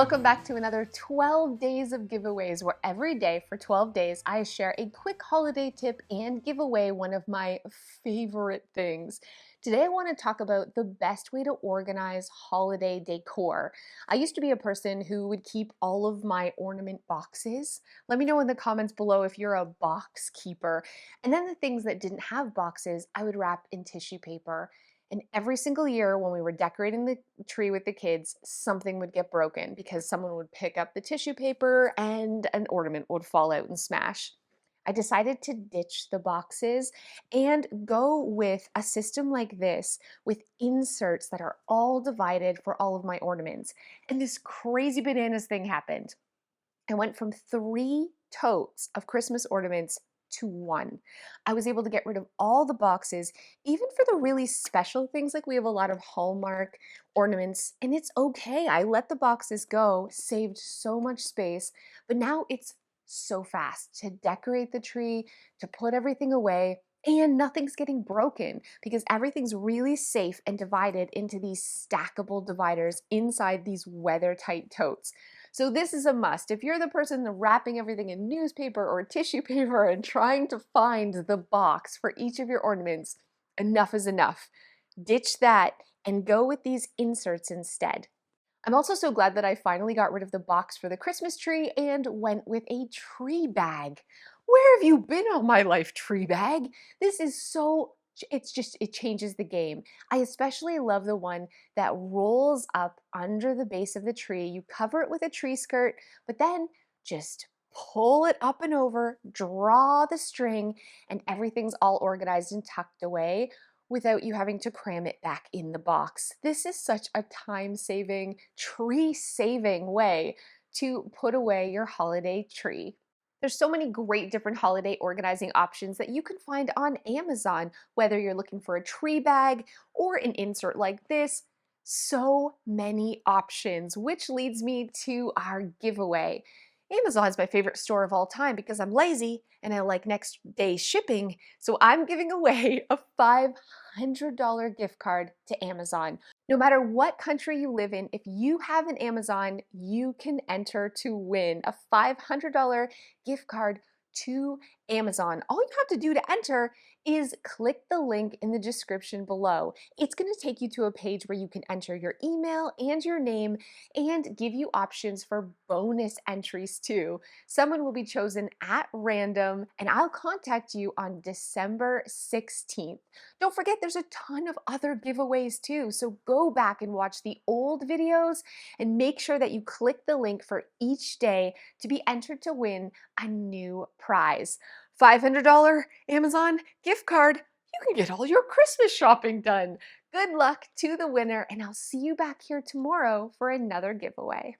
Welcome back to another 12 days of giveaways, where every day for 12 days I share a quick holiday tip and give away one of my favorite things. Today I want to talk about the best way to organize holiday decor. I used to be a person who would keep all of my ornament boxes. Let me know in the comments below if you're a box keeper. And then the things that didn't have boxes, I would wrap in tissue paper. And every single year when we were decorating the tree with the kids, something would get broken because someone would pick up the tissue paper and an ornament would fall out and smash. I decided to ditch the boxes and go with a system like this with inserts that are all divided for all of my ornaments. And this crazy bananas thing happened. I went from 3 totes of Christmas ornaments to 1. I was able to get rid of all the boxes, even for the really special things, like we have a lot of Hallmark ornaments, and it's okay. I let the boxes go, saved so much space, but now it's so fast to decorate the tree, to put everything away, and nothing's getting broken because everything's really safe and divided into these stackable dividers inside these weather-tight totes. So this is a must. If you're the person wrapping everything in newspaper or tissue paper and trying to find the box for each of your ornaments, enough is enough. Ditch that and go with these inserts instead. I'm also so glad that I finally got rid of the box for the Christmas tree and went with a tree bag. Where have you been all my life, tree bag? This is so, it changes the game. I especially love the one that rolls up under the base of the tree. You cover it with a tree skirt, but then just pull it up and over, draw the string, and everything's all organized and tucked away without you having to cram it back in the box. This is such a time-saving, tree-saving way to put away your holiday tree. There's so many great different holiday organizing options that you can find on Amazon, whether you're looking for a tree bag or an insert like this. So many options, which leads me to our giveaway. Amazon is my favorite store of all time because I'm lazy and I like next day shipping. So I'm giving away a $500 gift card to Amazon. No matter what country you live in, if you have an Amazon, you can enter to win a $500 gift card to Amazon. All you have to do to enter is click the link in the description below. It's going to take you to a page where you can enter your email and your name and give you options for bonus entries too. Someone will be chosen at random and I'll contact you on December 16th. Don't forget there's a ton of other giveaways too, so go back and watch the old videos and make sure that you click the link for each day to be entered to win a new prize. $500 Amazon gift card. You can get all your Christmas shopping done. Good luck to the winner, and I'll see you back here tomorrow for another giveaway.